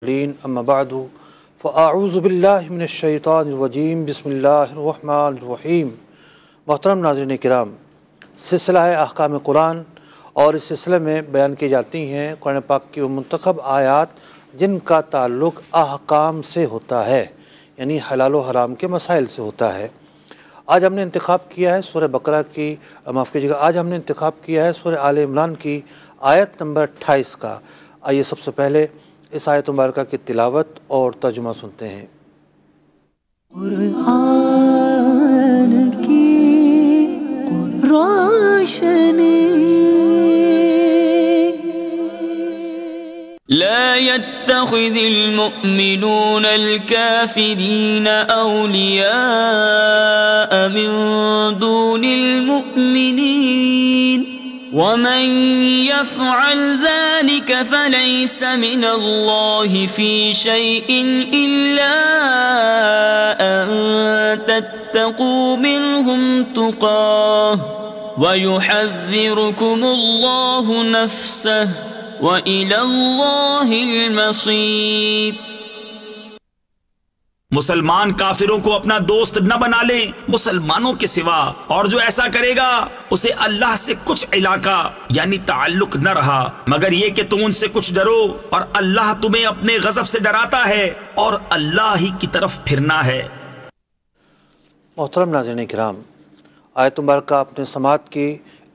اما بعد فاعوذ باللہ من الشیطان الرجیم بسم اللہ الرحمن الرحیم۔ محترم ناظرین کرام، سلسلہ ہے احکام قرآن، اور اس سلسلے میں بیان کی جاتی ہیں قرآن پاک کی وہ منتخب آیات جن کا تعلق احکام سے ہوتا ہے، یعنی حلال و حرام کے مسائل سے ہوتا ہے۔ آج ہم نے انتخاب کیا ہے سورہ بقرہ کی آج ہم نے انتخاب کیا ہے سورہ آل عمران کی آیت نمبر 28 کا۔ آئیے سب سے پہلے اس آیت مبارکہ کی تلاوت اور ترجمہ سنتے ہیں۔ قرآن کی روشنی لا يتخذ المؤمنون الكافرين أولياء من دون المؤمنين ومن يفعل ذلك فليس من الله في شيء إلا أن تتقوا منهم تقاه ويحذركم الله نفسه وإلى الله المصير۔ مسلمان کافروں کو اپنا دوست نہ بنا لیں مسلمانوں کے سوا، اور جو ایسا کرے گا اسے اللہ سے کچھ علاقہ یعنی تعلق نہ رہا مگر یہ کہ تم ان سے کچھ ڈرو، اور اللہ تمہیں اپنے غضب سے ڈراتا ہے اور اللہ ہی کی طرف پھرنا ہے۔ محترم ناظرین کرام، آیت مبارکہ اپنے سماعت کی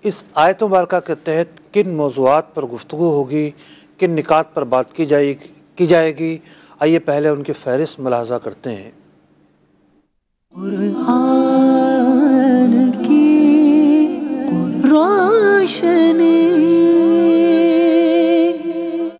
اس آیت مبارکہ کے تحت کن موضوعات پر گفتگو ہوگی، کن نکات پر بات کی جائے گی، آئیے پہلے ان کی فہرست ملاحظہ کرتے ہیں۔ قرآن کی روشنی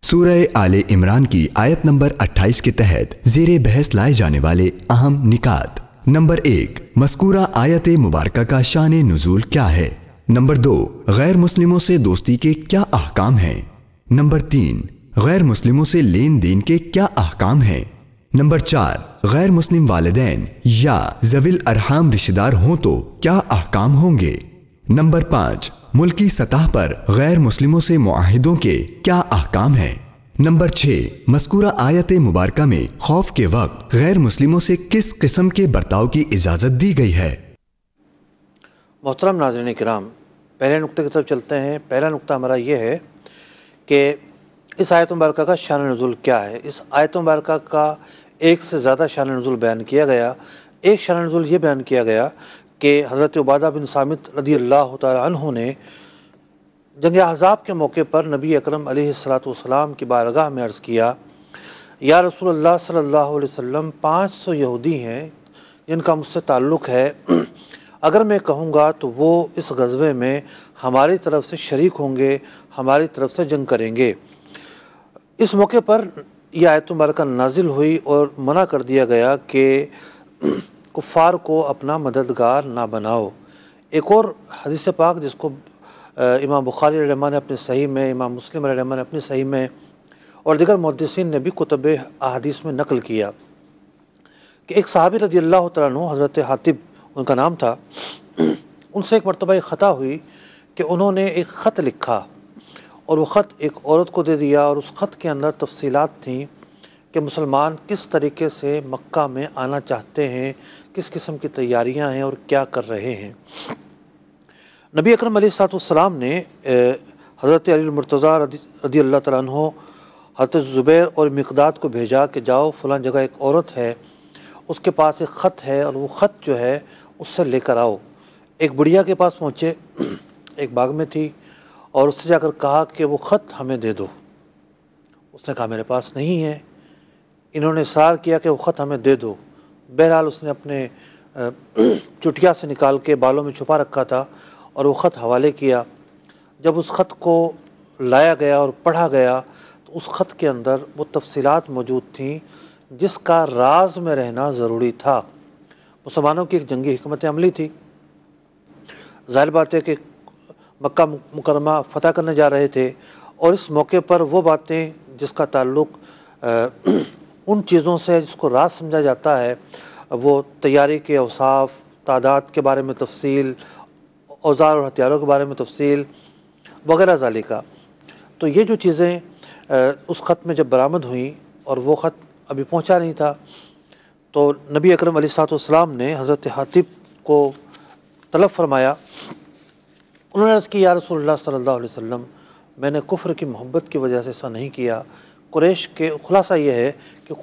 سورہ آل عمران کی آیت نمبر 28 کے تحت زیر بحث لائے جانے والے اہم نکات۔ نمبر 1، مذکورہ آیت مبارکہ کا شان نزول کیا ہے؟ نمبر 2، غیر مسلموں سے دوستی کے کیا احکام ہیں؟ نمبر 3، غیر مسلموں سے لین دین کے کیا احکام ہیں؟ نمبر 4، غیر مسلم والدین یا ذوی الارحام رشتہ دار ہوں تو کیا احکام ہوں گے؟ نمبر 5، ملکی سطح پر غیر مسلموں سے معاہدوں کے کیا احکام ہیں؟ نمبر 6، مذکورہ آیت مبارکہ میں خوف کے وقت غیر مسلموں سے کس قسم کے برتاؤ کی اجازت دی گئی ہے؟ محترم ناظرین کرام، پہلے نقطے کی طرف چلتے ہیں۔ پہلا نقطہ ہمارا یہ ہے کہ اس آیت مبارکہ کا شان نزول کیا ہے۔ اس آیت مبارکہ کا ایک سے زیادہ شان نزول بیان کیا گیا۔ ایک شان نزول یہ بیان کیا گیا کہ حضرت عبادہ بن صامت رضی اللہ تعالی عنہ نے جنگ احزاب کے موقع پر نبی اکرم علیہ الصلوۃ کی بارگاہ میں عرض کیا، یا رسول اللہ صلی اللہ علیہ وسلم، 500 یہودی ہیں جن کا مجھ سے تعلق ہے، اگر میں کہوں گا تو وہ اس غزوے میں ہماری طرف سے شریک ہوں گے، ہماری طرف سے جنگ کریں گے۔ اس موقع پر یہ آیت مبارکہ نازل ہوئی اور منع کر دیا گیا کہ کفار کو اپنا مددگار نہ بناؤ۔ ایک اور حدیث پاک جس کو امام بخاری رحمہ اللہ نے اپنے صحیح میں، امام مسلم رحمہ اللہ نے اپنی صحیح میں، اور دیگر محدثین نے بھی کتب احادیث میں نقل کیا کہ ایک صحابی رضی اللہ تعالیٰ عنہ، حضرت حاتب ان کا نام تھا، ان سے ایک مرتبہ ایک خطا ہوئی کہ انہوں نے ایک خط لکھا اور وہ خط ایک عورت کو دے دیا، اور اس خط کے اندر تفصیلات تھیں کہ مسلمان کس طریقے سے مکہ میں آنا چاہتے ہیں، کس قسم کی تیاریاں ہیں اور کیا کر رہے ہیں۔ نبی اکرم علیہ السلام نے حضرت علی المرتضیٰ رضی اللہ تعالیٰ عنہ، حضرت زبیر اور مقداد کو بھیجا کہ جاؤ فلاں جگہ ایک عورت ہے، اس کے پاس ایک خط ہے اور وہ خط جو ہے اس سے لے کر آؤ۔ ایک بڑھیا کے پاس پہنچے، ایک باغ میں تھی، اور اس سے جا کر کہا کہ وہ خط ہمیں دے دو۔ اس نے کہا میرے پاس نہیں ہے۔ انہوں نے اصرار کیا کہ وہ خط ہمیں دے دو۔ بہرحال اس نے اپنے چٹیا سے نکال کے بالوں میں چھپا رکھا تھا اور وہ خط حوالے کیا۔ جب اس خط کو لایا گیا اور پڑھا گیا تو اس خط کے اندر وہ تفصیلات موجود تھیں جس کا راز میں رہنا ضروری تھا۔ مسلمانوں کی ایک جنگی حکمت عملی تھی۔ ظاہر بات ہے کہ مکہ مکرمہ فتح کرنے جا رہے تھے، اور اس موقع پر وہ باتیں جس کا تعلق ان چیزوں سے جس کو راز سمجھا جاتا ہے، وہ تیاری کے اوصاف، تعداد کے بارے میں تفصیل، اوزار اور ہتھیاروں کے بارے میں تفصیل وغیرہ ذالکہ۔ تو یہ جو چیزیں اس خط میں جب برآمد ہوئیں اور وہ خط ابھی پہنچا نہیں تھا، تو نبی اکرم علیہ الصلوۃ والسلام نے حضرت حاطب کو طلب فرمایا. انہوں نے عرض کی یا رسول اللہ صلی اللہ علیہ وسلم، میں نے کفر کی محبت کی وجہ سے ایسا نہیں کیا. قریش کے خلاصہ یہ ہے کہ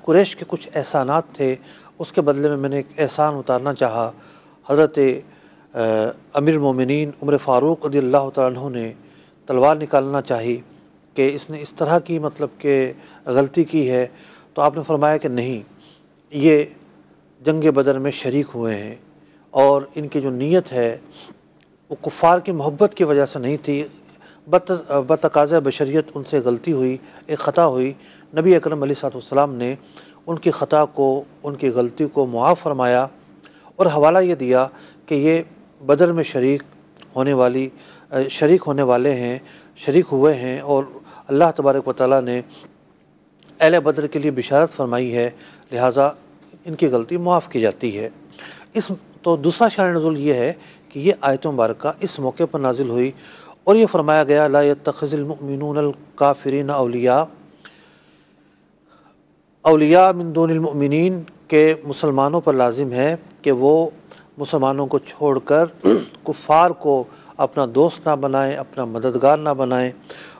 قریش کے کچھ احسانات تھے، اس کے بدلے میں نے ایک احسان اتارنا چاہا. حضرت امیر المومنین عمر فاروق رضی اللہ تعالیٰ عنہ نے تلوار نکالنا چاہی کہ اس نے اس طرح کی مطلب کہ غلطی کی ہے، تو آپ نے فرمایا کہ نہیں، یہ جنگ بدر میں شریک ہوئے ہیں اور ان کی جو نیت ہے وہ کفار کی محبت کی وجہ سے نہیں تھی، بتقاضۂ بشریت ان سے غلطی ہوئی، ایک خطا ہوئی. نبی اکرم علیہ الصلوۃ والسلام نے ان کی خطا کو، ان کی غلطی کو معاف فرمایا اور حوالہ یہ دیا کہ یہ بدر میں شریک ہونے والے ہیں، شریک ہوئے ہیں، اور اللہ تبارک و تعالیٰ نے اہل بدر کے لیے بشارت فرمائی ہے، لہٰذا ان کی غلطی معاف کی جاتی ہے. تو دوسرا شان نزول یہ ہے کہ یہ آیت مبارکہ اس موقع پر نازل ہوئی اور یہ فرمایا گیا لا يتخذ المؤمنون الکافرین اولیاء من دون المؤمنین، کہ مسلمانوں پر لازم ہے کہ وہ مسلمانوں کو چھوڑ کر کفار کو اپنا دوست نہ بنائیں، اپنا مددگار نہ بنائیں.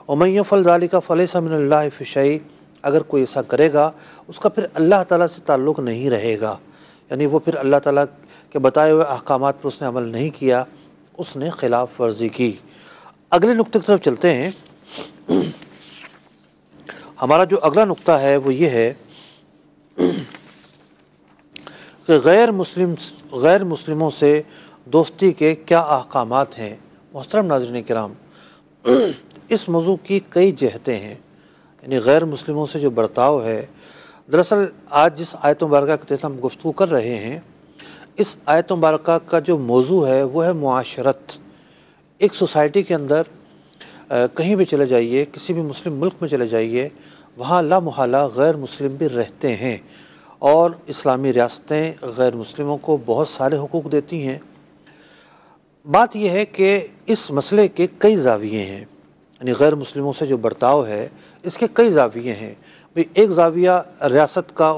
ومن يفعل ذلك فليس من الله في شيء، اگر کوئی ایسا کرے گا اس کا پھر اللہ تعالیٰ سے تعلق نہیں رہے گا، یعنی وہ پھر اللہ تعالیٰ کے بتائے ہوئے احکامات پر اس نے عمل نہیں کیا، اس نے خلاف ورزی کی. اگلے نقطے کی طرف چلتے ہیں. ہمارا جو اگلا نقطہ ہے وہ یہ ہے کہ غیر مسلموں سے دوستی کے کیا احکامات ہیں. محترم ناظرین کرام، اس موضوع کی کئی جہتیں ہیں، یعنی غیر مسلموں سے جو برتاؤ ہے. دراصل آج جس آیت مبارکہ کے تحت ہم گفتگو کر رہے ہیں، اس آیت مبارکہ کا جو موضوع ہے وہ ہے معاشرت. ایک سوسائٹی کے اندر کہیں بھی چلے جائیے، کسی بھی مسلم ملک میں چلے جائیے، وہاں لا محالہ غیر مسلم بھی رہتے ہیں، اور اسلامی ریاستیں غیر مسلموں کو بہت سارے حقوق دیتی ہیں. بات یہ ہے کہ اس مسئلے کے کئی زاویے ہیں، یعنی غیر مسلموں سے جو برتاؤ ہے اس کے کئی زاویے ہیں. ایک زاویہ ریاست کا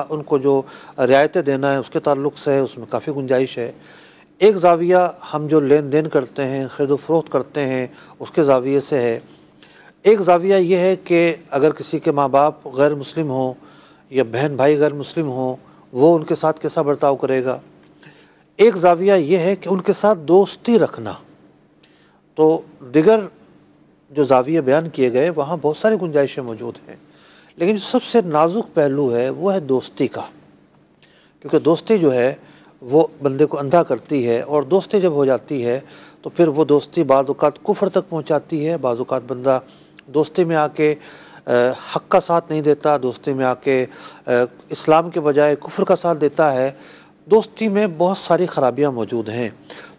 ان کو جو رعایتیں دینا ہے اس کے تعلق سے ہے، اس میں کافی گنجائش ہے. ایک زاویہ ہم جو لین دین کرتے ہیں، خرید و فروخت کرتے ہیں، اس کے زاویے سے ہے. ایک زاویہ یہ ہے کہ اگر کسی کے ماں باپ غیر مسلم ہوں یا بہن بھائی غیر مسلم ہوں، وہ ان کے ساتھ کیسا برتاؤ کرے گا. ایک زاویہ یہ ہے کہ ان کے ساتھ دوستی رکھنا. تو دیگر جو زاویے بیان کیے گئے وہاں بہت ساری گنجائشیں موجود ہیں، لیکن جو سب سے نازک پہلو ہے وہ ہے دوستی کا، کیونکہ دوستی جو ہے وہ بندے کو اندھا کرتی ہے، اور دوستی جب ہو جاتی ہے تو پھر وہ دوستی بعض اوقات کفر تک پہنچاتی ہے. بعض اوقات بندہ دوستی میں آ کے حق کا ساتھ نہیں دیتا، دوستی میں آ کے اسلام کے بجائے کفر کا ساتھ دیتا ہے. دوستی میں بہت ساری خرابیاں موجود ہیں.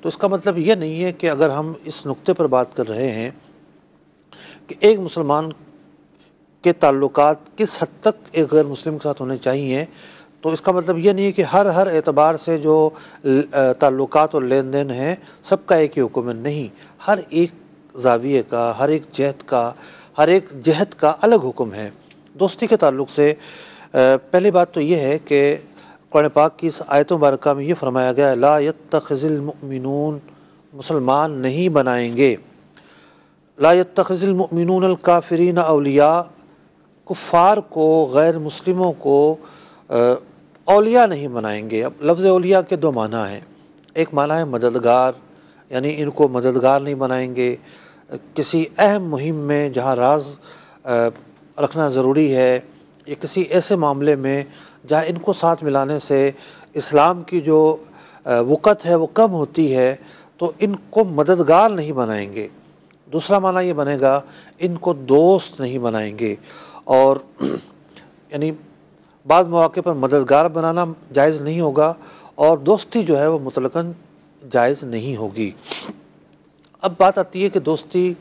تو اس کا مطلب یہ نہیں ہے کہ اگر ہم اس نقطے پر بات کر رہے ہیں کہ ایک مسلمان کے تعلقات کس حد تک ایک غیر مسلم کے ساتھ ہونے چاہیے، تو اس کا مطلب یہ نہیں ہے کہ ہر اعتبار سے جو تعلقات اور لین دین ہیں سب کا ایک ہی حکم ہے. نہیں، ہر ایک زاویے کا، ہر ایک جہت کا الگ حکم ہے. دوستی کے تعلق سے پہلی بات تو یہ ہے کہ قرآن پاک کی اس آیت مبارکہ میں یہ فرمایا گیا لا يتخذ المؤمنون، مسلمان نہیں بنائیں گے، لا يتخذ المؤمنون الکافرین اولیاء، کفار کو، غیر مسلموں کو اولیاء نہیں بنائیں گے. اب لفظ اولیاء کے دو معنی ہیں. ایک معنی ہے مددگار، یعنی ان کو مددگار نہیں بنائیں گے. کسی اہم مہم میں جہاں راز رکھنا ضروری ہے، یا کسی ایسے معاملے میں جہاں ان کو ساتھ ملانے سے اسلام کی جو وقت ہے وہ کم ہوتی ہے، تو ان کو مددگار نہیں بنائیں گے. دوسرا معنی یہ بنے گا ان کو دوست نہیں بنائیں گے. اور یعنی بعض مواقع پر مددگار بنانا جائز نہیں ہوگا، اور دوستی جو ہے وہ مطلقاً جائز نہیں ہوگی. اب بات آتی ہے کہ دوستی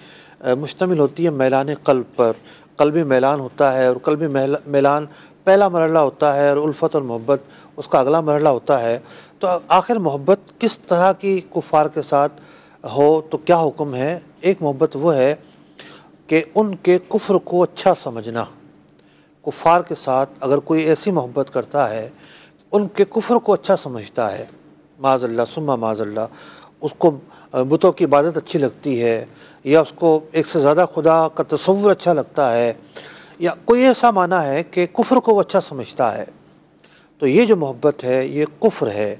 مشتمل ہوتی ہے میلان قلب پر. قلبی میلان ہوتا ہے، اور قلبی میلان پہلا مرحلہ ہوتا ہے، اور الفت اور محبت اس کا اگلا مرحلہ ہوتا ہے. تو آخر محبت کس طرح کی کفار کے ساتھ ہو تو کیا حکم ہے؟ ایک محبت وہ ہے کہ ان کے کفر کو اچھا سمجھنا. کفار کے ساتھ اگر کوئی ایسی محبت کرتا ہے، ان کے کفر کو اچھا سمجھتا ہے، معاذ اللہ ثم معاذ اللہ، اس کو بتوں کی عبادت اچھی لگتی ہے، یا اس کو ایک سے زیادہ خدا کا تصور اچھا لگتا ہے، یا کوئی ایسا معنی ہے کہ کفر کو وہ اچھا سمجھتا ہے، تو یہ جو محبت ہے یہ کفر ہے،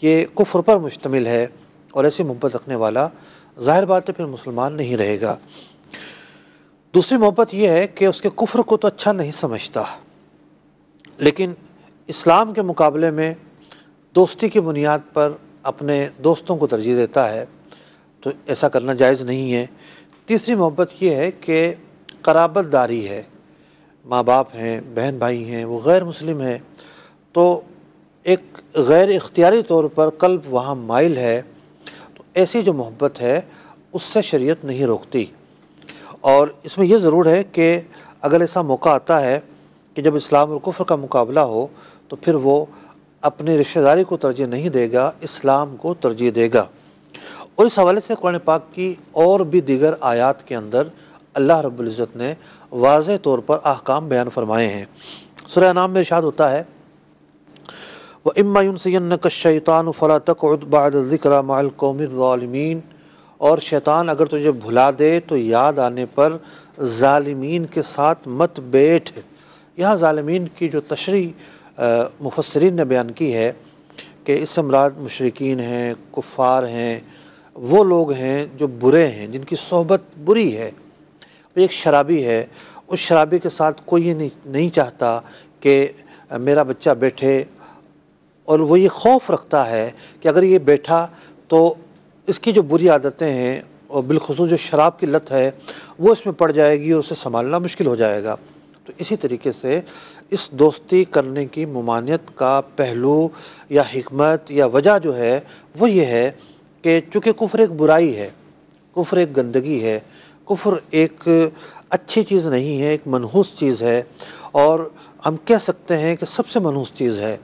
یہ کفر پر مشتمل ہے، اور ایسی محبت رکھنے والا ظاہر بات ہے پھر مسلمان نہیں رہے گا۔ دوسری محبت یہ ہے کہ اس کے کفر کو تو اچھا نہیں سمجھتا، لیکن اسلام کے مقابلے میں دوستی کی بنیاد پر اپنے دوستوں کو ترجیح دیتا ہے، تو ایسا کرنا جائز نہیں ہے۔ تیسری محبت یہ ہے کہ قرابت داری ہے، ماں باپ ہیں، بہن بھائی ہیں، وہ غیر مسلم ہیں، تو ایک غیر اختیاری طور پر قلب وہاں مائل ہے، تو ایسی جو محبت ہے اس سے شریعت نہیں روکتی۔ اور اس میں یہ ضرور ہے کہ اگر ایسا موقع آتا ہے کہ جب اسلام اور کفر کا مقابلہ ہو تو پھر وہ اپنی رشتہ داری کو ترجیح نہیں دے گا، اسلام کو ترجیح دے گا۔ اور اس حوالے سے قرآن پاک کی اور بھی دیگر آیات کے اندر اللہ رب العزت نے واضح طور پر احکام بیان فرمائے ہیں۔ سورہ انعام میں ارشاد ہوتا ہے وَإِمَّا يُنْسِيَنَّكَ الشَّيْطَانُ فَلَا تَقْعُدْ بَعْدَ الذِّكْرَىٰ مَعَ الْقَوْمِ الظَّالِمِينَ، اور شیطان اگر تجھے بھلا دے تو یاد آنے پر ظالمین کے ساتھ مت بیٹھ۔ یہاں ظالمین کی جو تشریح مفسرین نے بیان کی ہے کہ اس سے مراد مشرکین ہیں، کفار ہیں، وہ لوگ ہیں جو برے ہیں، جن کی صحبت بری ہے۔ ایک شرابی ہے، اس شرابی کے ساتھ کوئی یہ نہیں چاہتا کہ میرا بچہ بیٹھے، اور وہ یہ خوف رکھتا ہے کہ اگر یہ بیٹھا تو اس کی جو بری عادتیں ہیں اور بالخصوص جو شراب کی لت ہے وہ اس میں پڑ جائے گی اور اسے سنبھالنا مشکل ہو جائے گا۔ تو اسی طریقے سے اس دوستی کرنے کی ممانعت کا پہلو یا حکمت یا وجہ جو ہے وہ یہ ہے کہ چونکہ کفر ایک برائی ہے، کفر ایک گندگی ہے، کفر ایک اچھی چیز نہیں ہے، ایک منحوس چیز ہے، اور ہم کہہ سکتے ہیں کہ سب سے منحوس چیز ہے۔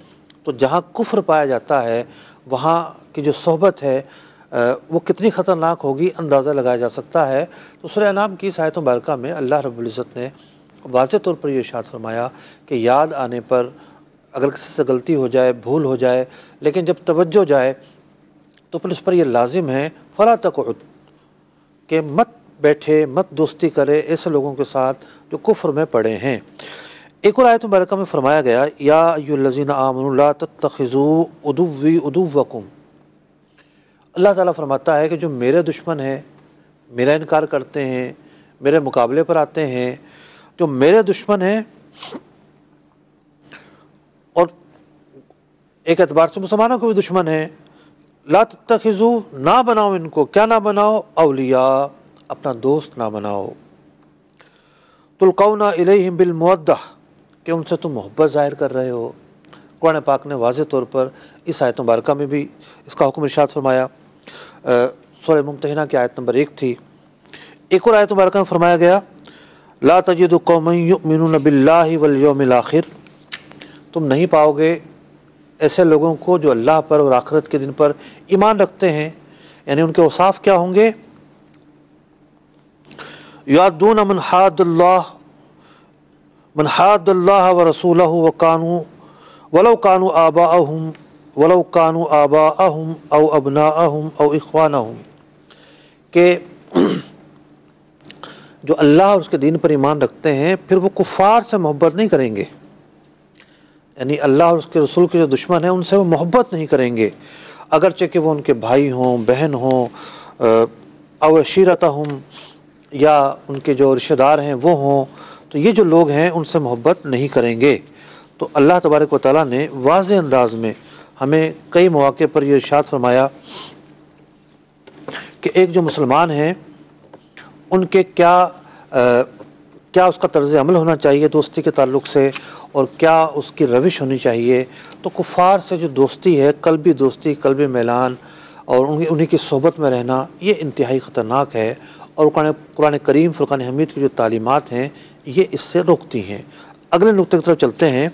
تو جہاں کفر پایا جاتا ہے وہاں کی جو صحبت ہے وہ کتنی خطرناک ہوگی اندازہ لگایا جا سکتا ہے۔ تو سورہ انعام کی اس آیت مبارکہ میں اللہ رب العزت نے واضح طور پر یہ ارشاد فرمایا کہ یاد آنے پر اگر کسی سے غلطی ہو جائے، بھول ہو جائے، لیکن جب توجہ جائے تو پھر اس پر یہ لازم ہے فلا تقعد، کہ مت بیٹھے، مت دوستی کرے ایسے لوگوں کے ساتھ جو کفر میں پڑے ہیں۔ ایک اور آیت مبارکہ میں فرمایا گیا یا ایھا الذین آمنوا لا تتخذوا عدوی عدوکم، اللہ تعالیٰ فرماتا ہے کہ جو میرے دشمن ہیں، میرا انکار کرتے ہیں، میرے مقابلے پر آتے ہیں، جو میرے دشمن ہیں، اور ایک اعتبار سے مسلمانوں کو بھی دشمن ہیں، لا تتخذوا، نہ بناؤ ان کو، کیا نہ بناؤ، اولیاء، اپنا دوست نہ بناؤ، تلقون الیہم بالمودہ، کہ ان سے تم محبت ظاہر کر رہے ہو۔ قرآن پاک نے واضح طور پر اس آیت مبارکہ میں بھی اس کا حکم ارشاد فرمایا۔ سورہ ممتحنہ کی آیت نمبر 1 تھی۔ ایک اور آیت مبارکہ میں فرمایا گیا لا تجد قوما یؤمنون باللہ والیوم الآخر، تم نہیں پاؤ گے ایسے لوگوں کو جو اللہ پر اور آخرت کے دن پر ایمان رکھتے ہیں، یعنی ان کے اوصاف کیا ہوں گے، یعدون من حاد اللہ ورسولہ ولو کانوا آباءہم او ابناءہم او اخوانہم، کہ جو اللہ اور اس کے دین پر ایمان رکھتے ہیں پھر وہ کفار سے محبت نہیں کریں گے، یعنی اللہ اور اس کے رسول کے جو دشمن ہیں ان سے وہ محبت نہیں کریں گے، اگرچہ کہ وہ ان کے بھائی ہوں، بہن ہوں، او عشیرتہم، یا ان کے جو رشتہ دار ہیں وہ ہوں، تو یہ جو لوگ ہیں ان سے محبت نہیں کریں گے۔ تو اللہ تبارک و تعالیٰ نے واضح انداز میں ہمیں کئی مواقع پر یہ ارشاد فرمایا کہ ایک جو مسلمان ہیں ان کے کیا اس کا طرز عمل ہونا چاہیے دوستی کے تعلق سے، اور کیا اس کی روش ہونی چاہیے۔ تو کفار سے جو دوستی ہے، قلبی دوستی، قلبی میلان اور انہی کی صحبت میں رہنا، یہ انتہائی خطرناک ہے، اور قرآن کریم فرقان حمید کی جو تعلیمات ہیں یہ اس سے روکتی ہیں۔ اگلے نقطے کی طرف چلتے ہیں۔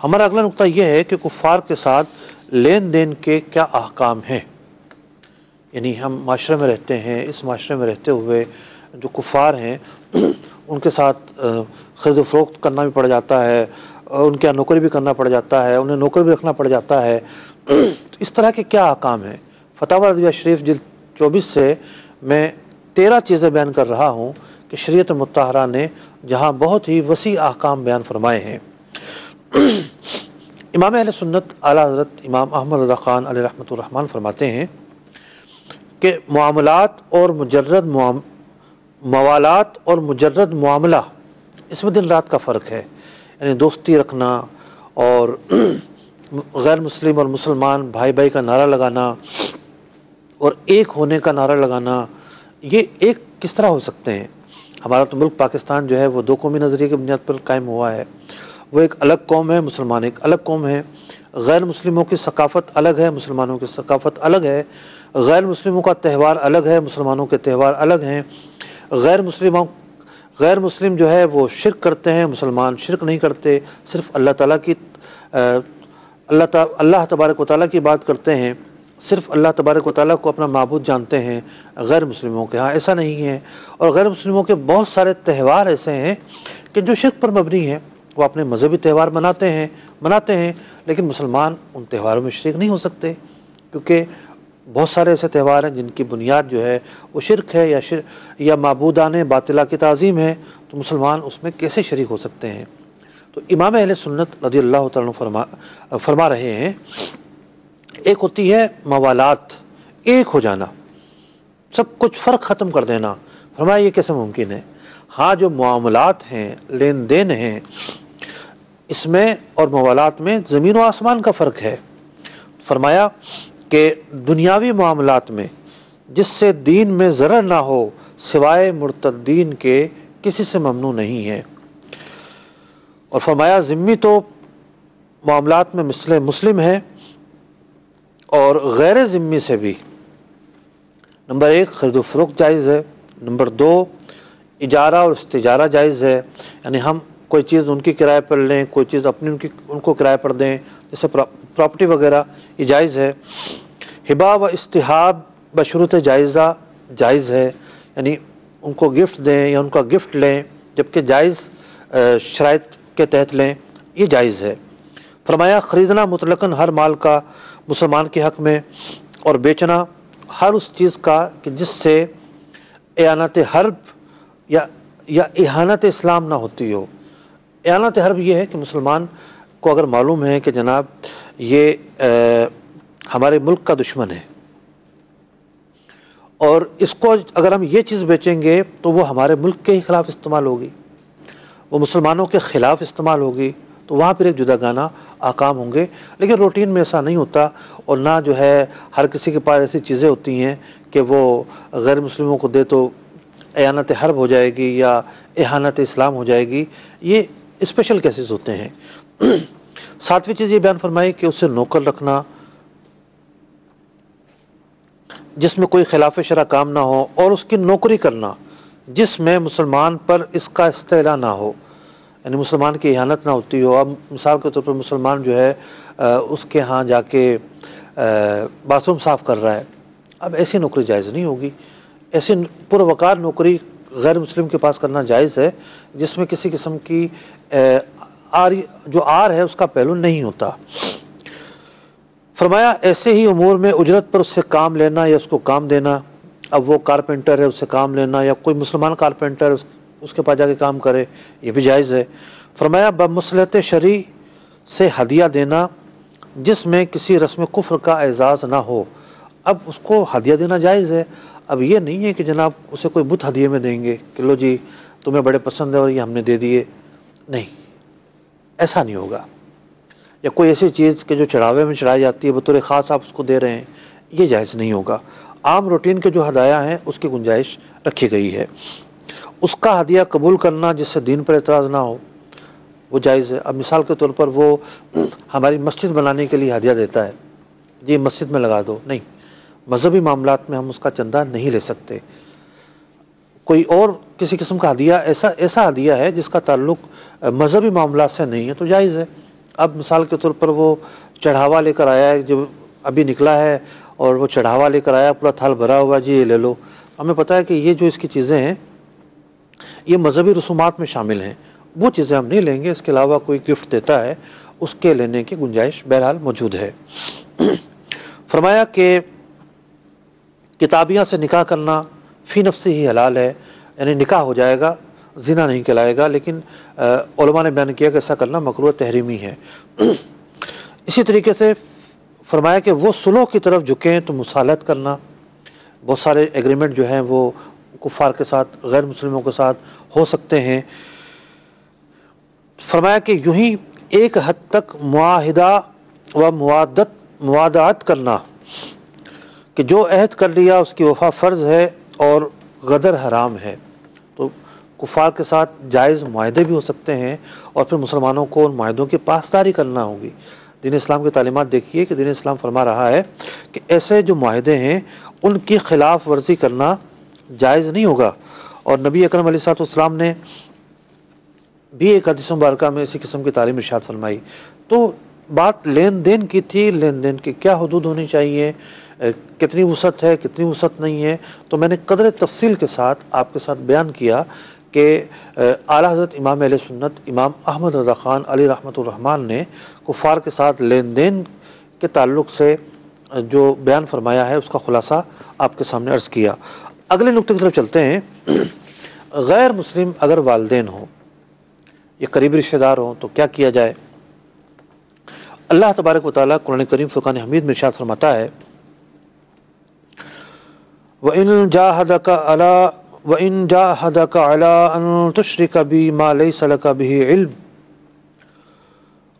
ہمارا اگلا نقطہ یہ ہے کہ کفار کے ساتھ لین دین کے کیا احکام ہیں، یعنی ہم معاشرے میں رہتے ہیں، اس معاشرے میں رہتے ہوئے جو کفار ہیں ان کے ساتھ خرید و فروخت کرنا بھی پڑ جاتا ہے، ان کے یہاں نوکری بھی کرنا پڑ جاتا ہے، انہیں نوکر بھی رکھنا پڑ جاتا ہے. اس طرح کے کیا احکام ہیں؟ فتاوی رضویہ شریف جلد 24 سے میں 13 چیزیں بیان کر رہا ہوں کہ شریعت مطہرہ نے جہاں بہت ہی وسیع احکام بیان فرمائے ہیں. امام اہل سنت اعلیٰ حضرت امام احمد رضا خان علیہ رحمۃ الرحمن فرماتے ہیں کہ معاملات اور مجرد موالات اور مجرد معاملہ، اس میں دن رات کا فرق ہے. یعنی دوستی رکھنا اور غیر مسلم اور مسلمان بھائی بھائی کا نعرہ لگانا اور ایک ہونے کا نعرہ لگانا، یہ ایک کس طرح ہو سکتے ہیں؟ ہمارا تو ملک پاکستان جو ہے وہ دو قومی نظریے کی بنیاد پر قائم ہوا ہے. وہ ایک الگ قوم ہے، مسلمان ایک الگ قوم ہے. غیر مسلموں کی ثقافت الگ ہے، مسلمانوں کی ثقافت الگ ہے. غیر مسلموں کا تہوار الگ ہے، مسلمانوں کے تہوار الگ ہیں. غیر مسلم جو ہے وہ شرک کرتے ہیں، مسلمان شرک نہیں کرتے، صرف اللہ تبارک و تعالیٰ کی بات کرتے ہیں، صرف اللہ تبارک و تعالیٰ کو اپنا معبود جانتے ہیں. غیر مسلموں کے ہاں ایسا نہیں ہے. اور غیر مسلموں کے بہت سارے تہوار ایسے ہیں کہ جو شرک پر مبنی ہیں. وہ اپنے مذہبی تہوار مناتے ہیں لیکن مسلمان ان تہواروں میں شریک نہیں ہو سکتے، کیونکہ بہت سارے ایسے تہوار ہیں جن کی بنیاد جو ہے وہ شرک ہے یا معبودان باطلہ کی تعظیم ہے. تو مسلمان اس میں کیسے شریک ہو سکتے ہیں؟ تو امام اہل سنت رضی اللہ تعالیٰ فرما رہے ہیں، ایک ہوتی ہے موالات، ایک ہو جانا، سب کچھ فرق ختم کر دینا. فرمایا یہ کیسے ممکن ہے؟ ہاں جو معاملات ہیں، لین دین ہیں، اس میں اور موالات میں زمین و آسمان کا فرق ہے. فرمایا کہ دنیاوی معاملات میں جس سے دین میں ضرر نہ ہو سوائے مرتدین کے کسی سے ممنوع نہیں ہے. اور فرمایا ذمی تو معاملات میں مثل مسلم ہے اور غیر ذمی سے بھی. نمبر 1 خرید و فروخت جائز ہے. نمبر 2 اجارہ اور استجارہ جائز ہے، یعنی ہم کوئی چیز ان کی کرائے پر لیں، کوئی چیز اپنی ان کو کرائے پر دیں، جیسے پراپرٹی وغیرہ، یہ جائز ہے. ہبا و استحاب بشروط جائزہ جائز ہے، یعنی ان کو گفٹ دیں یا ان کا گفٹ لیں جبکہ جائز شرائط کے تحت لیں، یہ جائز ہے. فرمایا خریدنا مطلقاً ہر مال کا مسلمان کے حق میں، اور بیچنا ہر اس چیز کا کہ جس سے اعانت حرب یا اہانت اسلام نہ ہوتی ہو. اعانت حرب یہ ہے کہ مسلمان کو اگر معلوم ہے کہ جناب یہ ہمارے ملک کا دشمن ہے اور اس کو اگر ہم یہ چیز بیچیں گے تو وہ ہمارے ملک کے ہی خلاف استعمال ہوگی، وہ مسلمانوں کے خلاف استعمال ہوگی، تو وہاں پھر ایک جداگانہ احکام ہوں گے. لیکن روٹین میں ایسا نہیں ہوتا، اور نہ جو ہے ہر کسی کے پاس ایسی چیزیں ہوتی ہیں کہ وہ غیر مسلموں کو دے تو اعانت حرب ہو جائے گی یا اہانت اسلام ہو جائے گی. یہ اسپیشل کیسز ہوتے ہیں. 7ویں چیز یہ بیان فرمائی کہ اسے نوکر رکھنا جس میں کوئی خلاف شرع کام نہ ہو، اور اس کی نوکری کرنا جس میں مسلمان پر اس کا استعلاء نہ ہو، یعنی مسلمان کی اہانت نہ ہوتی ہو. اب مثال کے طور پر مسلمان جو ہے اس کے ہاں جا کے باتھ روم صاف کر رہا ہے، اب ایسی نوکری جائز نہیں ہوگی. ایسی پروقار نوکری غیر مسلم کے پاس کرنا جائز ہے جس میں کسی قسم کی جو آر ہے اس کا پہلو نہیں ہوتا. فرمایا ایسے ہی امور میں اجرت پر اس سے کام لینا یا اس کو کام دینا. اب وہ کارپینٹر ہے، اس سے کام لینا، یا کوئی مسلمان کارپینٹر اس کے پاس جا کے کام کرے، یہ بھی جائز ہے. فرمایا بمصلحت شرعی سے ہدیہ دینا جس میں کسی رسم کفر کا اعزاز نہ ہو. اب اس کو ہدیہ دینا جائز ہے. اب یہ نہیں ہے کہ جناب اسے کوئی بت ہدیے میں دیں گے کہ لو جی تمہیں بڑے پسند ہے اور یہ ہم نے دے دیے، نہیں، ایسا نہیں ہوگا. یا کوئی ایسی چیز کہ جو چڑھاوے میں چڑھائی جاتی ہے بطور خاص آپ اس کو دے رہے ہیں، یہ جائز نہیں ہوگا. عام روٹین کے جو ہدایہ ہیں اس کی گنجائش رکھی گئی ہے. اس کا ہدیہ قبول کرنا جس سے دین پر اعتراض نہ ہو، وہ جائز ہے. اب مثال کے طور پر وہ ہماری مسجد بنانے کے لیے ہدیہ دیتا ہے، جی مسجد میں لگا دو، نہیں، مذہبی معاملات میں ہم اس کا چندہ نہیں لے سکتے. کوئی اور کسی قسم کا ہدیہ ایسا ہدیہ ہے جس کا تعلق مذہبی معاملات سے نہیں ہے تو جائز ہے. اب مثال کے طور پر وہ چڑھاوا لے کر آیا ہے، جو ابھی نکلا ہے اور وہ چڑھاوا لے کر آیا، پورا تھال بھرا ہوا، جی یہ لے لو. ہمیں پتہ ہے کہ یہ جو اس کی چیزیں ہیں یہ مذہبی رسومات میں شامل ہیں، وہ چیزیں ہم نہیں لیں گے، اس کے علاوہ کوئی گفٹ دیتا ہے اس کے لینے کی گنجائش بہرحال موجود ہے۔ فرمایا کہ کتابیاں سے نکاح کرنا فی نفسی ہی حلال ہے، یعنی نکاح ہو جائے گا، زنا نہیں کہلائے گا، لیکن علماء نے بیان کیا کہ ایسا کرنا مکروہ تحریمی ہے۔ اسی طریقے سے فرمایا کہ وہ صلح کی طرف جھکیں تو مصالحت کرنا، بہت سارے ایگریمنٹ جو ہیں وہ کفار کے ساتھ، غیر مسلموں کے ساتھ ہو سکتے ہیں۔ فرمایا کہ یوں ہی ایک حد تک معاہدہ و موادات کرنا کہ جو عہد کر لیا اس کی وفا فرض ہے اور غدر حرام ہے، تو کفار کے ساتھ جائز معاہدے بھی ہو سکتے ہیں اور پھر مسلمانوں کو ان معاہدوں کی پاسداری کرنا ہوگی۔ دین اسلام کی تعلیمات دیکھیے کہ دین اسلام فرما رہا ہے کہ ایسے جو معاہدے ہیں ان کی خلاف ورزی کرنا جائز نہیں ہوگا، اور نبی اکرم علیہ الصلوۃ والسلام نے بھی ایک حدیث مبارکہ میں اسی قسم کی تعلیم ارشاد فرمائی۔ تو بات لین دین کی تھی، لین دین کی کیا حدود ہونی چاہیے، کتنی وسعت ہے، کتنی وسعت نہیں ہے، تو میں نے قدر تفصیل کے ساتھ آپ کے ساتھ بیان کیا کہ اعلیٰ حضرت امام اہل سنت امام احمد رضا خان علی رحمۃ الرحمن نے کفار کے ساتھ لین دین کے تعلق سے جو بیان فرمایا ہے اس کا خلاصہ آپ کے سامنے عرض کیا۔ اگلے نقطے کی طرف چلتے ہیں۔ غیر مسلم اگر والدین ہوں یا قریبی رشتہ دار ہوں تو کیا کیا جائے؟ اللہ تبارک و تعالیٰ قرآن کریم فرقان حمید میں ارشاد فرماتا ہے وَإِن جَاهَدَكَ عَلَىٰ أَن تُشْرِكَ بِي مَا لَيْسَ لَكَ بِهِ عِلْمٌ،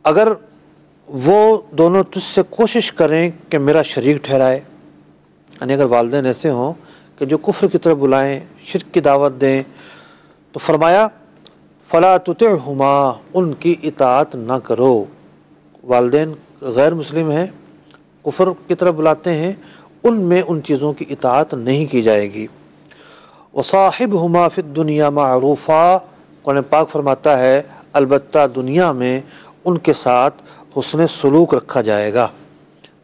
اگر وہ دونوں تجھ سے کوشش کریں کہ میرا شریک ٹھہرائے، یعنی اگر والدین ایسے ہوں کہ جو کفر کی طرف بلائیں، شرک کی دعوت دیں، تو فرمایا فَلَا تُطِعْهُمَا، ان کی اطاعت نہ کرو۔ والدین غیر مسلم ہیں، کفر کی طرف بلاتے ہیں، ان میں ان چیزوں کی اطاعت نہیں کی جائے گی۔ وَصَاحِبْهُمَا فِي الدُّنْيَا مَعْرُوفًا، قرآن پاک فرماتا ہے البتہ دنیا میں ان کے ساتھ حسن سلوک رکھا جائے گا،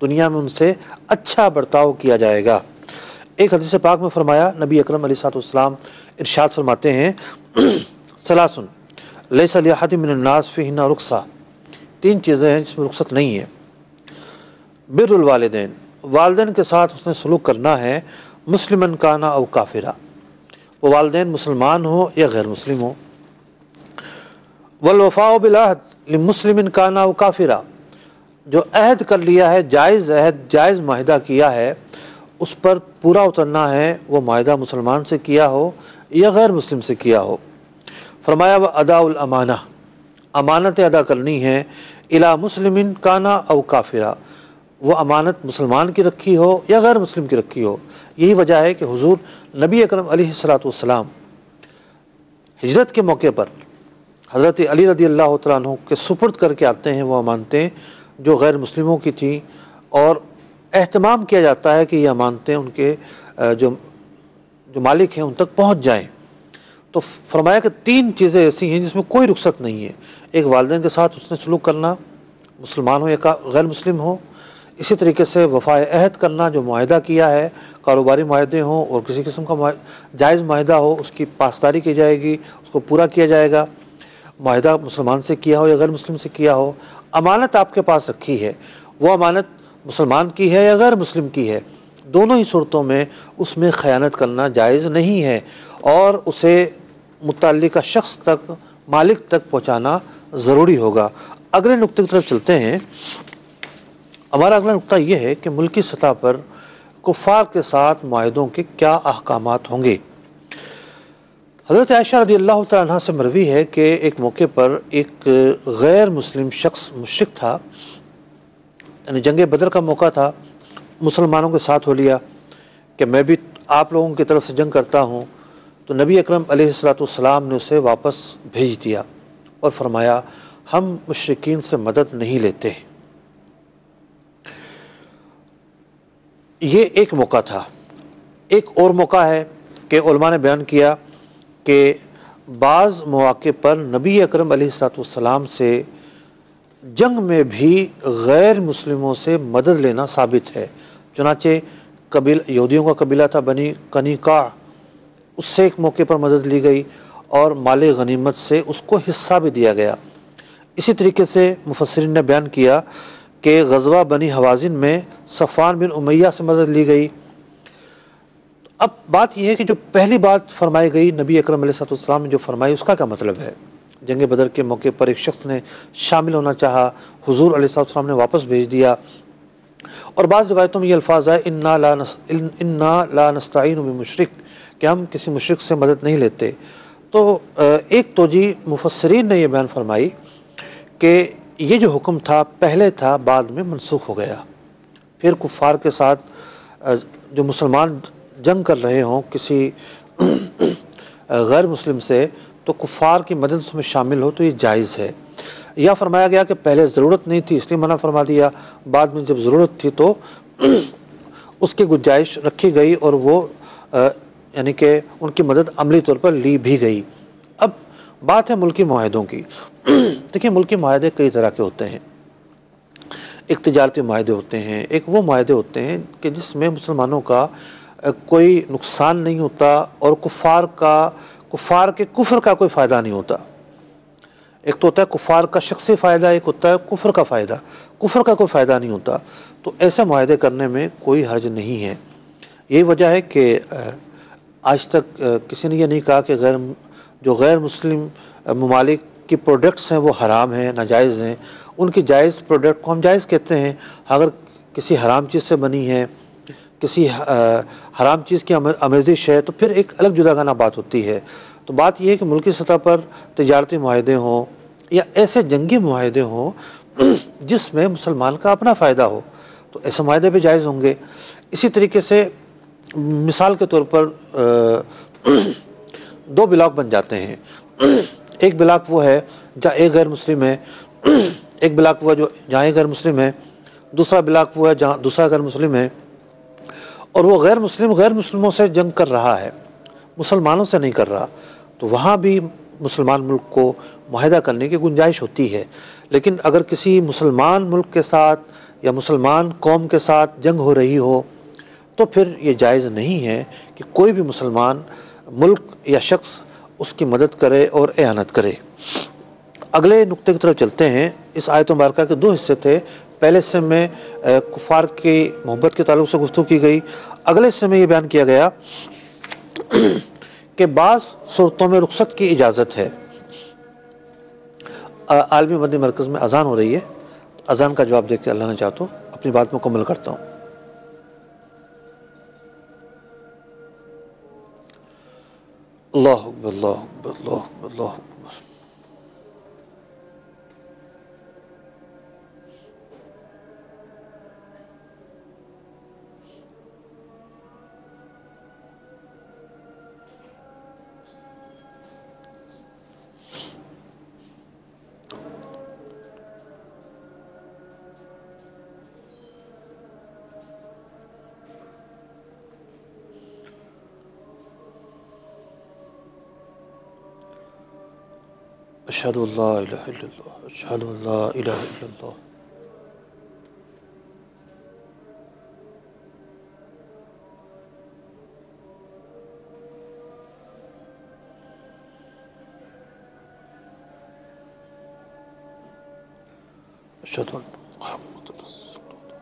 دنیا میں ان سے اچھا برتاؤ کیا جائے گا۔ ایک حدیث پاک میں فرمایا، نبی اکرم علیہ الصلوۃ والسلام ارشاد فرماتے ہیں ثلاث لیس لأحد من الناس فیہن رخصہ، تین چیزیں ہیں جس میں رخصت نہیں ہے۔ بر الوالدین، والدین کے ساتھ حسن سلوک کرنا ہے، مسلمن کانا او کافرا، وہ والدین مسلمان ہو یا غیر مسلم ہو۔ والوفاء بالعہد لمسلم کانا او کافرا، جو عہد کر لیا ہے، جائز عہد، جائز معاہدہ کیا ہے، اس پر پورا اترنا ہے، وہ معاہدہ مسلمان سے کیا ہو یا غیر مسلم سے کیا ہو۔ فرمایا وَأَدَاءُ الْأَمَانَةِ، امانت ادا کرنی ہے، الی مسلم کانا او کافرا، وہ امانت مسلمان کی رکھی ہو یا غیر مسلم کی رکھی ہو۔ یہی وجہ ہے کہ حضور نبی اکرم علیہ الصلوۃ والسلام ہجرت کے موقع پر حضرت علی رضی اللہ تعالیٰ عنہ کے سپرد کر کے آتے ہیں وہ امانتیں جو غیر مسلموں کی تھیں، اور اہتمام کیا جاتا ہے کہ یہ امانتیں ان کے جو مالک ہیں ان تک پہنچ جائیں۔ تو فرمایا کہ تین چیزیں ایسی ہیں جس میں کوئی رخصت نہیں ہے، ایک والدین کے ساتھ اس نے سلوک کرنا، مسلمان ہو یا غیر مسلم ہو، اسی طریقے سے وفائے عہد کرنا، جو معاہدہ کیا ہے، کاروباری معاہدے ہوں اور کسی قسم کا جائز معاہدہ ہو، اس کی پاسداری کی جائے گی، اس کو پورا کیا جائے گا۔ معاہدہ مسلمان سے کیا ہو یا غیر مسلم سے کیا ہو، امانت آپ کے پاس رکھی ہے، وہ امانت مسلمان کی ہے یا غیر مسلم کی ہے، دونوں ہی صورتوں میں اس میں خیانت کرنا جائز نہیں ہے، اور اسے متعلقہ شخص تک، مالک تک پہنچانا ضروری ہوگا۔ اگلے نقطے کی طرف چلتے ہیں۔ ہمارا اگلا نقطہ یہ ہے کہ ملکی سطح پر کفار کے ساتھ معاہدوں کے کیا احکامات ہوں گے۔ حضرت عائشہ رضی اللہ تعالیٰ عنہ سے مروی ہے کہ ایک موقع پر ایک غیر مسلم شخص مشرک تھا، یعنی جنگ بدر کا موقع تھا، مسلمانوں کے ساتھ ہو لیا کہ میں بھی آپ لوگوں کی طرف سے جنگ کرتا ہوں، تو نبی اکرم علیہ الصلوۃ والسلام نے اسے واپس بھیج دیا اور فرمایا ہم مشرکین سے مدد نہیں لیتے۔ یہ ایک موقع تھا۔ ایک اور موقع ہے کہ علماء نے بیان کیا کہ بعض مواقع پر نبی اکرم علیہ الصلوۃ والسلام سے جنگ میں بھی غیر مسلموں سے مدد لینا ثابت ہے۔ چنانچہ یہودیوں کا قبیلہ تھا بنی قنیقاع، اس سے ایک موقع پر مدد لی گئی، اور مال غنیمت سے اس کو حصہ بھی دیا گیا۔ اسی طریقے سے مفسرین نے بیان کیا کہ غزوہ بنی حوازن میں صفوان بن امیہ سے مدد لی گئی۔ اب بات یہ ہے کہ جو پہلی بات فرمائی گئی نبی اکرم علیہ الصلوۃ والسلام نے جو فرمائی، اس کا کیا مطلب ہے؟ جنگ بدر کے موقع پر ایک شخص نے شامل ہونا چاہا، حضور علیہ الصلوۃ والسلام نے واپس بھیج دیا، اور بعض روایتوں میں یہ الفاظ ہے انا لا نستعین بمشرک، کہ ہم کسی مشرک سے مدد نہیں لیتے۔ تو ایک توجیہ مفسرین نے یہ بیان فرمائی کہ یہ جو حکم تھا پہلے تھا، بعد میں منسوخ ہو گیا۔ پھر کفار کے ساتھ جو مسلمان جنگ کر رہے ہوں کسی غیر مسلم سے، تو کفار کی مدد اس میں شامل ہو تو یہ جائز ہے۔ یا فرمایا گیا کہ پہلے ضرورت نہیں تھی اس لیے منع فرما دیا، بعد میں جب ضرورت تھی تو اس کی گنجائش رکھی گئی، اور وہ یعنی کہ ان کی مدد عملی طور پر لی بھی گئی۔ اب بات ہے ملکی معاہدوں کی۔ دیکھیں، ملکی معاہدے کئی طرح کے ہوتے ہیں۔ ایک تجارتی معاہدے ہوتے ہیں، ایک وہ معاہدے ہوتے ہیں کہ جس میں مسلمانوں کا کوئی نقصان نہیں ہوتا اور کفار کے کفر کا کوئی فائدہ نہیں ہوتا۔ ایک تو ہوتا ہے کفار کا شخصی فائدہ، ایک ہوتا ہے کفر کا فائدہ، کفر کا کوئی فائدہ نہیں ہوتا۔ تو ایسے معاہدے کرنے میں کوئی حرج نہیں ہے۔ یہی وجہ ہے کہ آج تک کسی نے یہ نہیں کہا کہ جو غیر مسلم ممالک کی پروڈکٹس ہیں وہ حرام ہیں، ناجائز ہیں۔ ان کی جائز پروڈکٹ کو ہم جائز کہتے ہیں۔ اگر کسی حرام چیز سے بنی ہے، کسی حرام چیز کی آمیزش ہے، تو پھر ایک الگ جداگانہ بات ہوتی ہے۔ تو بات یہ ہے کہ ملکی سطح پر تجارتی معاہدے ہوں یا ایسے جنگی معاہدے ہوں جس میں مسلمان کا اپنا فائدہ ہو، تو ایسے معاہدے بھی جائز ہوں گے۔ اسی طریقے سے مثال کے طور پر دو بلاک بن جاتے ہیں۔ ایک بلاک وہ ہے جہاں ایک غیر مسلم ہے، ایک بلاک وہ ہے جہاں ایک غیر مسلم ہے، دوسرا بلاک وہ ہے جہاں دوسرا غیر مسلم ہے، اور وہ غیر مسلموں سے جنگ کر رہا ہے، مسلمانوں سے نہیں کر رہا، تو وہاں بھی مسلمان ملک کو معاہدہ کرنے کی گنجائش ہوتی ہے۔ لیکن اگر کسی مسلمان ملک کے ساتھ یا مسلمان قوم کے ساتھ جنگ ہو رہی ہو تو پھر یہ جائز نہیں ہے کہ کوئی بھی مسلمان ملک یا شخص اس کی مدد کرے اور اعانت کرے۔ اگلے نقطے کی طرف چلتے ہیں۔ اس آیت مبارکہ کے دو حصے تھے۔ پہلے حصے میں کفار کی محبت کے تعلق سے گفتگو کی گئی، اگلے حصے میں یہ بیان کیا گیا کہ بعض صورتوں میں رخصت کی اجازت ہے۔ عالمی مدنی مرکز میں اذان ہو رہی ہے، اذان کا جواب دے کے اللہ نے چاہا تو اپنی بات مکمل کرتا ہوں۔ اللہ اکبر، اللہ اکبر، اللہ اکبر، اللہ اکبر۔ اشہد ان لا الہ الا اللہ، اشہد ان لا الہ الا اللہ۔ اشہد ان محمد رسول اللہ۔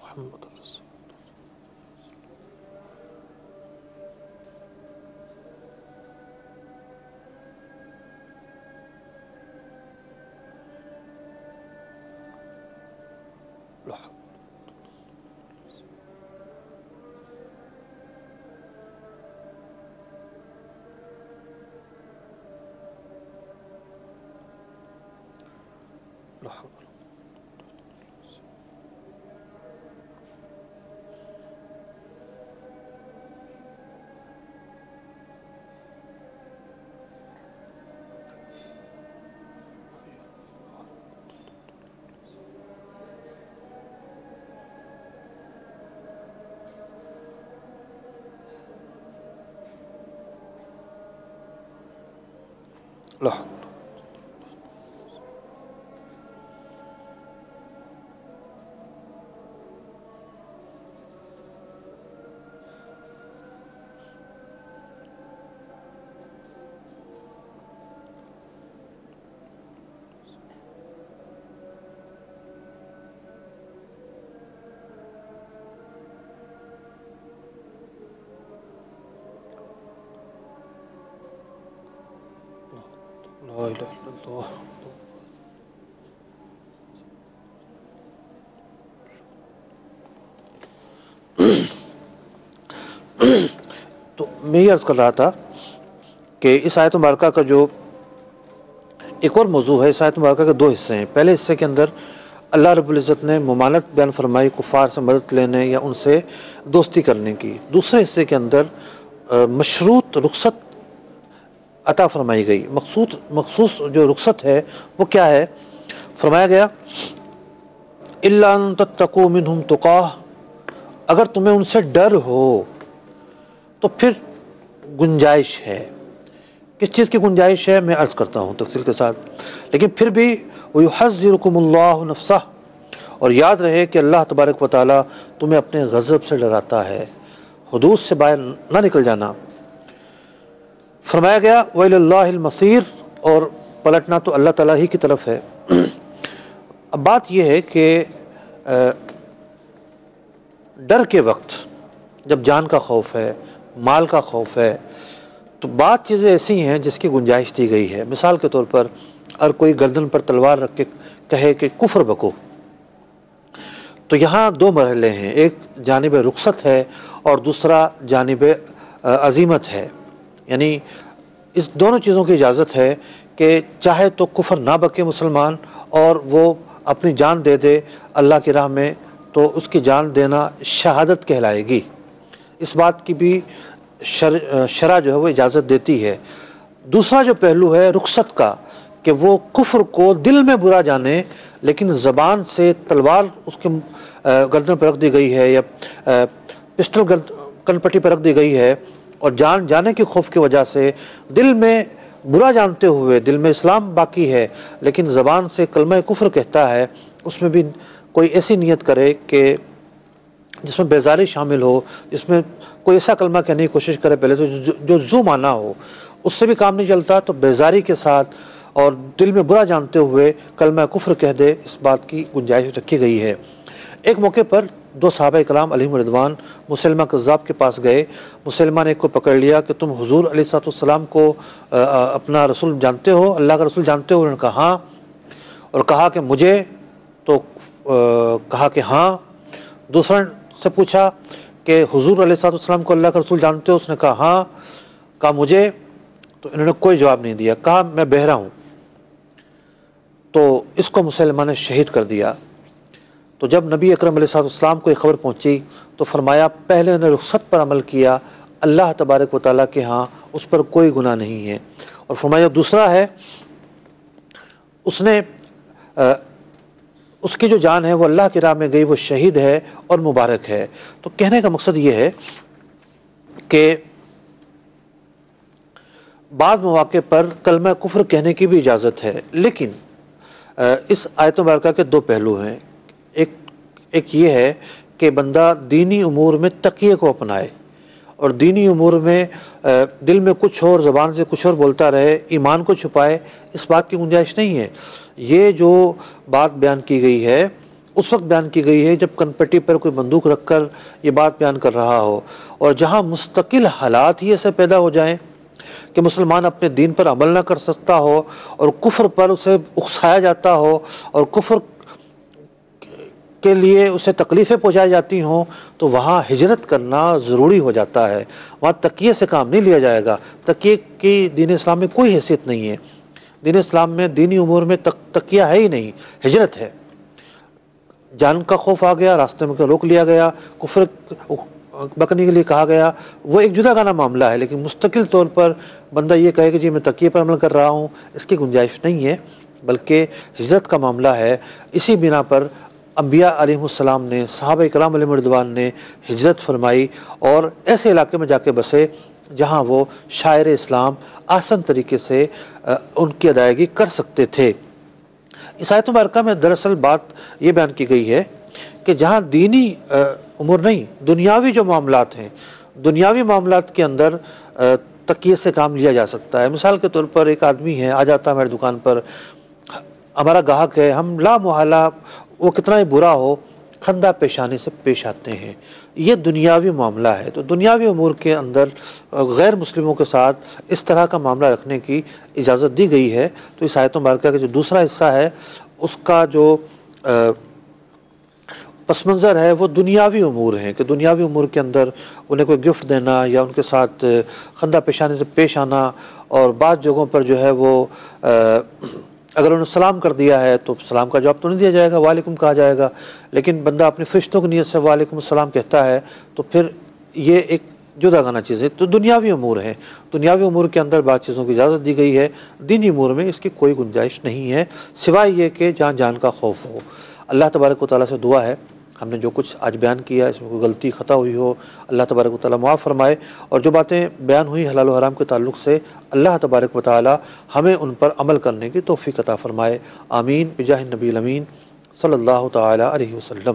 محمد رسول اللہ۔ لا حول اللہ لا الہ الا اللہ. تو میں یہ عرض کر رہا تھا کہ اس آیت مبارکہ کا جو ایک اور موضوع ہے، اس آیت مبارکہ کے دو حصے ہیں. پہلے حصے کے اندر اللہ رب العزت نے ممانعت بیان فرمائی کفار سے مدد لینے یا ان سے دوستی کرنے کی. دوسرے حصے کے اندر مشروط رخصت عطا فرمائی گئی. مخصوص جو رخصت ہے وہ کیا ہے؟ فرمایا گیا الا ان تتقوا منهم تقاه، اگر تمہیں ان سے ڈر ہو تو پھر گنجائش ہے. کس چیز کی گنجائش ہے میں عرض کرتا ہوں تفصیل کے ساتھ، لیکن پھر بھی وَيُحَذِّرُكُمُ اللَّهُ نَفْسَهُ، اور یاد رہے کہ اللہ تبارک و تعالیٰ تمہیں اپنے غضب سے ڈراتا ہے، حدود سے باہر نہ نکل جانا. فرمایا گیا وَإِلَى اللَّهِ الْمَصِيرُ، اور پلٹنا تو اللہ تعالیٰ ہی کی طرف ہے. اب بات یہ ہے کہ ڈر کے وقت جب جان کا خوف ہے، مال کا خوف ہے، تو بات چیزیں ایسی ہیں جس کی گنجائش دی گئی ہے. مثال کے طور پر اگر کوئی گردن پر تلوار رکھ کے کہے کہ کفر بکو، تو یہاں دو مرحلے ہیں، ایک جانب رخصت ہے اور دوسرا جانب عزیمت ہے. یعنی اس دونوں چیزوں کی اجازت ہے کہ چاہے تو کفر نہ بکے مسلمان اور وہ اپنی جان دے دے اللہ کی راہ میں، تو اس کی جان دینا شہادت کہلائے گی. اس بات کی بھی شرع جو ہے وہ اجازت دیتی ہے. دوسرا جو پہلو ہے رخصت کا، کہ وہ کفر کو دل میں برا جانے لیکن زبان سے تلوار اس کے گردن پر رکھ دی گئی ہے یا پسٹل کن پٹی پر رکھ دی گئی ہے، اور جان جانے کے خوف کی وجہ سے دل میں برا جانتے ہوئے دل میں اسلام باقی ہے لیکن زبان سے کلمہ کفر کہتا ہے، اس میں بھی کوئی ایسی نیت کرے کہ جس میں بیزاری شامل ہو، جس میں کوئی ایسا کلمہ کہنے کی کوشش کرے پہلے تو جو زو مانا ہو، اس سے بھی کام نہیں چلتا. تو بیزاری کے ساتھ اور دل میں برا جانتے ہوئے کلمہ کفر کہہ دے، اس بات کی گنجائش رکھی گئی ہے. ایک موقع پر دو صحابہ کرام علیہم رضوان مسلمہ کذاب کے پاس گئے. مسلمہ نے ایک کو پکڑ لیا کہ تم حضور علیہ الصلوۃ والسلام کو اپنا رسول جانتے ہو، اللہ کا رسول جانتے ہو؟ انہوں نے کہا ہاں، اور کہا کہ مجھے؟ تو کہا کہ ہاں. دوسرا سے پوچھا کہ حضور علیہ الصلوۃ والسلام کو اللہ کا رسول جانتے ہو؟ اس نے کہا ہاں. کہا مجھے؟ تو انہوں نے کوئی جواب نہیں دیا. کہا میں بہرا ہوں. تو اس کو مسلمہ نے شہید کر دیا. تو جب نبی اکرم علیہ السلام کو یہ خبر پہنچی تو فرمایا پہلے نے رخصت پر عمل کیا، اللہ تبارک و تعالیٰ کے ہاں اس پر کوئی گناہ نہیں ہے. اور فرمایا دوسرا ہے اس نے اس کی جو جان ہے وہ اللہ کی راہ میں گئی، وہ شہید ہے اور مبارک ہے. تو کہنے کا مقصد یہ ہے کہ بعض مواقع پر کلمہ کفر کہنے کی بھی اجازت ہے، لیکن اس آیت مبارکہ کے دو پہلو ہیں. ایک یہ ہے کہ بندہ دینی امور میں تقیے کو اپنائے، اور دینی امور میں دل میں کچھ اور زبان سے کچھ اور بولتا رہے، ایمان کو چھپائے، اس بات کی گنجائش نہیں ہے. یہ جو بات بیان کی گئی ہے اس وقت بیان کی گئی ہے جب کنپٹی پر کوئی بندوق رکھ کر یہ بات بیان کر رہا ہو، اور جہاں مستقل حالات ہی ایسے پیدا ہو جائیں کہ مسلمان اپنے دین پر عمل نہ کر سکتا ہو اور کفر پر اسے اکسایا جاتا ہو اور کفر کے لیے اسے تکلیفیں پہنچائی جاتی ہوں، تو وہاں ہجرت کرنا ضروری ہو جاتا ہے. وہاں تکیے سے کام نہیں لیا جائے گا. تکیے کی دین اسلام میں کوئی حیثیت نہیں ہے. دین اسلام میں دینی امور میں تکیہ ہے ہی نہیں، ہجرت ہے. جان کا خوف آ گیا، راستے میں روک لیا گیا، کفر بکنے کے لیے کہا گیا، وہ ایک جدا گانا معاملہ ہے. لیکن مستقل طور پر بندہ یہ کہے کہ جی میں تکیے پر عمل کر رہا ہوں، اس کی گنجائش نہیں ہے، بلکہ ہجرت کا معاملہ ہے. اسی بنا پر انبیاء علیہ السلام نے، صحابہ کرام علیہ رضوان نے ہجرت فرمائی اور ایسے علاقے میں جا کے بسے جہاں وہ شاعر اسلام آسان طریقے سے ان کی ادائیگی کر سکتے تھے۔ اس آیت مبارکہ میں دراصل بات یہ بیان کی گئی ہے کہ جہاں دینی امور نہیں، دنیاوی جو معاملات ہیں، دنیاوی معاملات کے اندر تقیے سے کام لیا جا سکتا ہے۔ مثال کے طور پر ایک آدمی ہے، آ جاتا ہے ہماری دکان پر، ہمارا گاہک ہے، ہم لا محالہ وہ کتنا ہی برا ہو خندہ پیشانی سے پیش آتے ہیں۔ یہ دنیاوی معاملہ ہے، تو دنیاوی امور کے اندر غیر مسلموں کے ساتھ اس طرح کا معاملہ رکھنے کی اجازت دی گئی ہے۔ تو اس آیت مبارکہ کا جو دوسرا حصہ ہے اس کا جو پس منظر ہے وہ دنیاوی امور ہیں، کہ دنیاوی امور کے اندر انہیں کوئی گفٹ دینا یا ان کے ساتھ خندہ پیشانی سے پیش آنا، اور بعض جگہوں پر جو ہے وہ اگر انہوں نے سلام کر دیا ہے تو سلام کا جواب تو نہیں دیا جائے گا، وعلیکم کہا جائے گا، لیکن بندہ اپنی فرشتوں کی نیت سے وعلیکم السلام کہتا ہے تو پھر یہ ایک جدا گانا چیز ہے۔ تو دنیاوی امور ہیں، دنیاوی امور کے اندر بعض چیزوں کی اجازت دی گئی ہے، دینی امور میں اس کی کوئی گنجائش نہیں ہے، سوائے یہ کہ جہاں جان کا خوف ہو۔ اللہ تبارک و تعالیٰ سے دعا ہے ہم نے جو کچھ آج بیان کیا اس میں کوئی غلطی خطا ہوئی ہو اللہ تبارک و تعالیٰ معاف فرمائے، اور جو باتیں بیان ہوئی حلال و حرام کے تعلق سے اللہ تبارک و تعالیٰ ہمیں ان پر عمل کرنے کی توفیق عطا فرمائے۔ آمین بجاہ النبی الامین صلی اللہ تعالیٰ علیہ وسلم۔